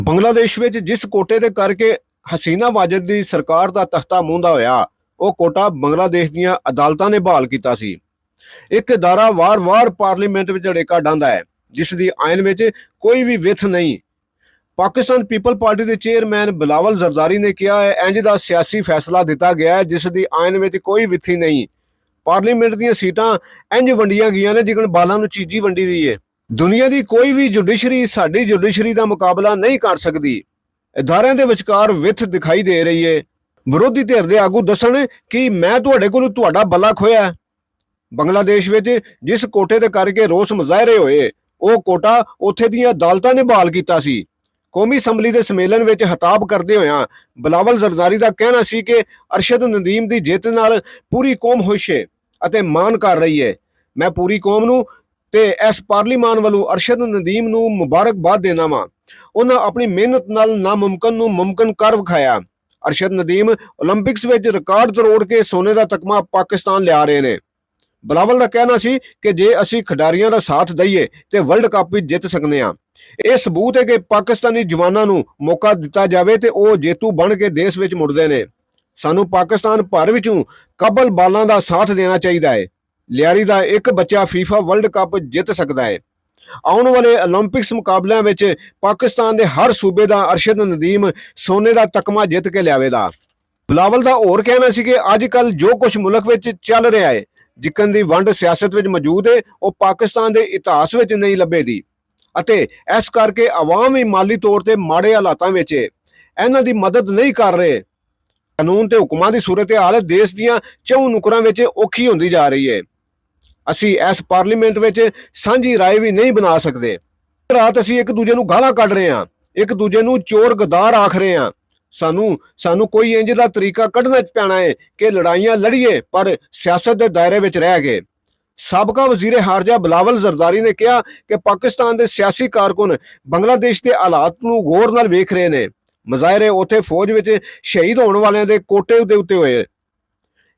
ਬੰਗਲਾਦੇਸ਼ ਵਿੱਚ ਜਿਸ ਕੋਟੇ ਦੇ ਕਰਕੇ ਹਸੀਨਾ ਵਾਜਦ ਦੀ ਸਰਕਾਰ ਦਾ ਤਖਤਾ ਮੂੰਹਦਾ ਹੋਇਆ, ਉਹ ਕੋਟਾ ਬੰਗਲਾਦੇਸ਼ ਦੀਆਂ ਅਦਾਲਤਾਂ ਨੇ ਬਹਾਲ ਕੀਤਾ ਸੀ। ਇੱਕ ਅਦਾਰਾ ਵਾਰ-ਵਾਰ ਪਾਰਲੀਮੈਂਟ ਵਿੱਚ ਅੜੇਕਾ ਡਾਂਦਾ ਹੈ, ਜਿਸ ਦੀ ਆਇਨ ਵਿੱਚ ਕੋਈ ਵੀ ਵਿਥ ਨਹੀਂ। ਪਾਕਿਸਤਾਨ ਪੀਪਲ ਪਾਰਟੀ ਦੇ ਚੇਅਰਮੈਨ ਬਿਲਾਵਲ ਜ਼ਰਦਾਰੀ ਨੇ ਕਿਹਾ ਹੈ, ਇੰਜ ਦਾ ਸਿਆਸੀ ਫੈਸਲਾ ਦਿੱਤਾ ਗਿਆ ਹੈ ਜਿਸ ਦੀ ਆਇਨ ਵਿੱਚ ਕੋਈ ਵਿਥੀ ਨਹੀਂ। ਪਾਰਲੀਮੈਂਟ ਦੀਆਂ ਸੀਟਾਂ ਇੰਜ ਵੰਡੀਆਂ ਗਈਆਂ ਨੇ ਜਿਵੇਂ ਬਾਲਾਂ ਨੂੰ ਚੀਜ਼ੀ ਵੰਡੀ ਦੀ ਹੈ। ਦੁਨੀਆ ਦੀ ਕੋਈ ਵੀ ਜੁਡੀਸ਼ਰੀ ਸਾਡੀ ਜੁਡੀਸ਼ਰੀ ਦਾ ਮੁਕਾਬਲਾ ਨਹੀਂ ਕਰ ਸਕਦੀ। ਅਦਾਰਿਆਂ ਦੇ ਵਿਚਕਾਰ ਵਿਥ ਦਿਖਾਈ ਦੇ ਰਹੀ ਹੈ। ਵਿਰੋਧੀ ਧਿਰ ਦੇ ਆਗੂ ਦੱਸਣ ਕਿ ਮੈਂ ਤੁਹਾਡੇ ਕੋਲੋਂ ਤੁਹਾਡਾ ਬੱਲਾ ਖੋਇਆ। ਬੰਗਲਾਦੇਸ਼ ਵਿੱਚ ਜਿਸ ਕੋਟੇ ਦੇ ਕਰਕੇ ਰੋਸ ਮੁਜ਼ਾਹਰੇ ਹੋਏ, ਉਹ ਕੋਟਾ ਉੱਥੇ ਦੀਆਂ ਅਦਾਲਤਾਂ ਨੇ ਬਹਾਲ ਕੀਤਾ ਸੀ। ਕੌਮੀ ਅਸੈਂਬਲੀ ਦੇ ਸੰਮੇਲਨ ਵਿੱਚ ਖਿਤਾਬ ਕਰਦੇ ਹੋਇਆਂ ਬਿਲਾਵਲ ਜ਼ਰਦਾਰੀ ਦਾ ਕਹਿਣਾ ਸੀ ਕਿ ਅਰਸ਼ਦ ਨਦੀਮ ਦੀ ਜਿੱਤ ਨਾਲ ਪੂਰੀ ਕੌਮ ਖੁਸ਼ ਹੈ ਅਤੇ ਮਾਣ ਕਰ ਰਹੀ ਹੈ। ਮੈਂ ਪੂਰੀ ਕੌਮ ਨੂੰ ਤੇ ਇਸ ਪਾਰਲੀਮਾਨ ਵੱਲੋਂ ਅਰਸ਼ਦ ਨਦੀਮ ਨੂੰ ਮੁਬਾਰਕਬਾਦ ਦੇਣਾ ਵਾਂ। ਉਹਨਾਂ ਆਪਣੀ ਮਿਹਨਤ ਨਾਲ ਨਾਮੁਮਕਿਨ ਨੂੰ ਮੁਮਕਿਨ ਕਰ ਵਿਖਾਇਆ। ਅਰਸ਼ਦ ਨਦੀਮ ਓਲੰਪਿਕਸ ਵਿੱਚ ਰਿਕਾਰਡ ਤੋੜ ਕੇ ਸੋਨੇ ਦਾ ਤਗਮਾ ਪਾਕਿਸਤਾਨ ਲਿਆ ਰਹੇ ਨੇ। ਬਿਲਾਵਲ ਦਾ ਕਹਿਣਾ ਸੀ ਕਿ ਜੇ ਅਸੀਂ ਖਿਡਾਰੀਆਂ ਦਾ ਸਾਥ ਦਈਏ ਤੇ ਵਰਲਡ ਕੱਪ ਵੀ ਜਿੱਤ ਸਕਦੇ ਹਾਂ। ਇਹ ਸਬੂਤ ਹੈ ਕਿ ਪਾਕਿਸਤਾਨੀ ਜਵਾਨਾਂ ਨੂੰ ਮੌਕਾ ਦਿੱਤਾ ਜਾਵੇ ਤੇ ਉਹ ਜੇਤੂ ਬਣ ਕੇ ਦੇਸ਼ ਵਿੱਚ ਮੁੜਦੇ ਨੇ। ਸਾਨੂੰ ਪਾਕਿਸਤਾਨ ਭਰ ਵਿੱਚੋਂ ਕਾਬਲ ਬਾਲਾਂ ਦਾ ਸਾਥ ਦੇਣਾ ਚਾਹੀਦਾ ਹੈ। ਲਿਆਰੀ ਦਾ ਇੱਕ ਬੱਚਾ ਫੀਫਾ ਵਰਲਡ ਕੱਪ ਜਿੱਤ ਸਕਦਾ ਹੈ। ਆਉਣ ਵਾਲੇ ਓਲੰਪਿਕਸ ਮੁਕਾਬਲਿਆਂ ਵਿੱਚ ਪਾਕਿਸਤਾਨ ਦੇ ਹਰ ਸੂਬੇ ਦਾ ਅਰਸ਼ਦ ਨਦੀਮ ਸੋਨੇ ਦਾ ਤਗਮਾ ਜਿੱਤ ਕੇ ਲਿਆਵੇਗਾ। ਬਿਲਾਵਲ ਦਾ ਹੋਰ ਕਹਿਣਾ ਸੀ ਕਿ ਅੱਜ ਕੱਲ ਜੋ ਕੁਝ ਮੁਲਕ ਵਿੱਚ ਚੱਲ ਰਿਹਾ ਹੈ, ਜਿੱਕਣ ਦੀ ਵੰਡ ਸਿਆਸਤ ਵਿੱਚ ਮੌਜੂਦ ਹੈ, ਉਹ ਪਾਕਿਸਤਾਨ ਦੇ ਇਤਿਹਾਸ ਵਿੱਚ ਨਹੀਂ ਲੱਭੇਦੀ ਅਤੇ ਇਸ ਕਰਕੇ ਆਵਾਮ ਵੀ ਮਾਲੀ ਤੌਰ ਤੇ ਮਾੜੇ ਹਾਲਾਤਾਂ ਵਿੱਚ ਇਹਨਾਂ ਦੀ ਮਦਦ ਨਹੀਂ ਕਰ ਰਹੇ। ਕਾਨੂੰਨ ਤੇ ਹੁਕਮਾਂ ਦੀ ਸੂਰਤ ਹਾਲ ਦੇਸ਼ ਦੀਆਂ ਚੌਂ ਨੁਕਰਾਂ ਵਿੱਚ ਔਖੀ ਹੁੰਦੀ ਜਾ ਰਹੀ ਹੈ। ਅਸੀਂ ਇਸ ਪਾਰਲੀਮੈਂਟ ਵਿੱਚ ਸਾਂਝੀ ਰਾਏ ਵੀ ਨਹੀਂ ਬਣਾ ਸਕਦੇ। ਰਾਤ ਅਸੀਂ ਇੱਕ ਦੂਜੇ ਨੂੰ ਗਾਲਾਂ ਕੱਢ ਰਹੇ ਹਾਂ, ਇੱਕ ਦੂਜੇ ਨੂੰ ਚੋਰ ਗਦਾਰ ਆਖ ਰਹੇ ਹਾਂ। ਸਾਨੂੰ ਕੋਈ ਇੰਜ ਦਾ ਤਰੀਕਾ ਕੱਢਣਾ ਪੈਣਾ ਹੈ ਕਿ ਲੜਾਈਆਂ ਲੜੀਏ ਪਰ ਸਿਆਸਤ ਦੇ ਦਾਇਰੇ ਵਿੱਚ ਰਹਿ ਕੇ। ਸਾਬਕਾ ਵਜ਼ੀਰ ਖਾਰਜਾ ਬਿਲਾਵਲ ਜ਼ਰਦਾਰੀ ਨੇ ਕਿਹਾ ਕਿ ਪਾਕਿਸਤਾਨ ਦੇ ਸਿਆਸੀ ਕਾਰਕੁਨ ਬੰਗਲਾਦੇਸ਼ ਦੇ ਹਾਲਾਤ ਨੂੰ ਗੌਰ ਨਾਲ ਵੇਖ ਰਹੇ ਨੇ। ਮੁਜ਼ਾਹਰੇ ਉੱਥੇ ਫੌਜ ਵਿੱਚ ਸ਼ਹੀਦ ਹੋਣ ਵਾਲਿਆਂ ਦੇ ਕੋਟੇ ਦੇ ਉੱਤੇ ਹੋਏ।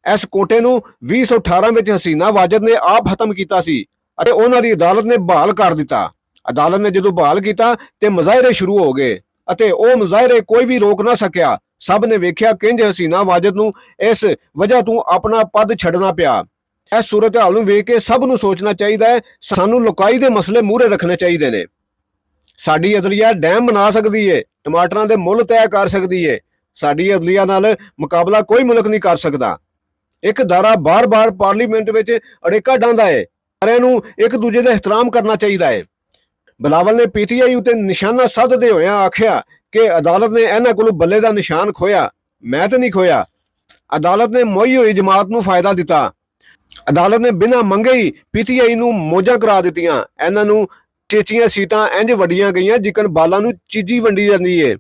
ਇਸ ਕੋਟੇ ਨੂੰ 2018 ਵਿੱਚ ਹਸੀਨਾ ਵਾਜਦ ਨੇ ਆਪ ਖਤਮ ਕੀਤਾ ਸੀ ਅਤੇ ਉਹਨਾਂ ਦੀ ਅਦਾਲਤ ਨੇ ਬਹਾਲ ਕਰ ਦਿੱਤਾ। ਅਦਾਲਤ ਨੇ ਜਦੋਂ ਬਹਾਲ ਕੀਤਾ ਤੇ ਮੁਜ਼ਾਹਰੇ ਸ਼ੁਰੂ ਹੋ ਗਏ ਅਤੇ ਉਹ ਮੁਜ਼ਾਹਰੇ ਕੋਈ ਵੀ ਰੋਕ ਨਾ ਸਕਿਆ। ਸਭ ਨੇ ਵੇਖਿਆ ਕਿੰਜ ਹਸੀਨਾ ਵਾਜਦ ਨੂੰ ਇਸ ਵਜ੍ਹਾ ਤੋਂ ਆਪਣਾ ਪਦ ਛੱਡਣਾ ਪਿਆ। ਇਸ ਸੂਰਤ ਹਾਲ ਨੂੰ ਵੇਖ ਕੇ ਸਭ ਨੂੰ ਸੋਚਣਾ ਚਾਹੀਦਾ ਹੈ, ਸਾਨੂੰ ਲੁਕਾਈ ਦੇ ਮਸਲੇ ਮੂਹਰੇ ਰੱਖਣੇ ਚਾਹੀਦੇ ਨੇ। ਸਾਡੀ ਅਦਲੀਆ ਡੈਮ ਬਣਾ ਸਕਦੀ ਹੈ, ਟਮਾਟਰਾਂ ਦੇ ਮੁੱਲ ਤੈਅ ਕਰ ਸਕਦੀ ਹੈ। ਸਾਡੀ ਅਦਲੀਆ ਨਾਲ ਮੁਕਾਬਲਾ ਕੋਈ ਮੁਲਕ ਨਹੀਂ ਕਰ ਸਕਦਾ। ਇੱਕ ਅਦਾਰਾ ਬਾਰ-ਬਾਰ ਪਾਰਲੀਮੈਂਟ ਵਿੱਚ ਅੜੇਕਾ ਡਾਂਦਾ ਹੈ। ਸਾਰਿਆਂ ਨੂੰ ਇੱਕ ਦੂਜੇ ਦਾ ਇਹਤਰਾਮ ਕਰਨਾ ਚਾਹੀਦਾ ਹੈ। ਬਿਲਾਵਲ ਨੇ ਪੀਟੀਆਈ ਉਤੇ ਨਿਸ਼ਾਨਾ ਸਾਧਦੇ ਹੋਇਆਂ ਆਖਿਆ ਕਿ ਅਦਾਲਤ ਨੇ ਇਹਨਾਂ ਕੋਲੋਂ ਬੱਲੇ ਦਾ ਨਿਸ਼ਾਨ ਖੋਇਆ। ਮੈਂ ਤਾਂ ਨਹੀਂ ਖੋਇਆ। ਅਦਾਲਤ ਨੇ ਮੋਈ ਹੋਈ ਜਮਾਤ ਨੂੰ ਫਾਇਦਾ ਦਿੱਤਾ। ਅਦਾਲਤ ਨੇ ਬਿਨਾਂ ਮੰਗੇ ਹੀ ਪੀਟੀਆਈ ਨੂੰ ਮੌਜਾਂ ਕਰਾ ਦਿੱਤੀਆਂ। ਇਹਨਾਂ ਨੂੰ ਚੇਚੀਆਂ ਸੀਟਾਂ ਇੰਜ ਵੰਡੀਆਂ ਗਈਆਂ ਜਿਕਣ ਬਾਲਾਂ ਨੂੰ ਚੀਜ਼ੀ ਵੰਡੀ ਜਾਂਦੀ ਹੈ।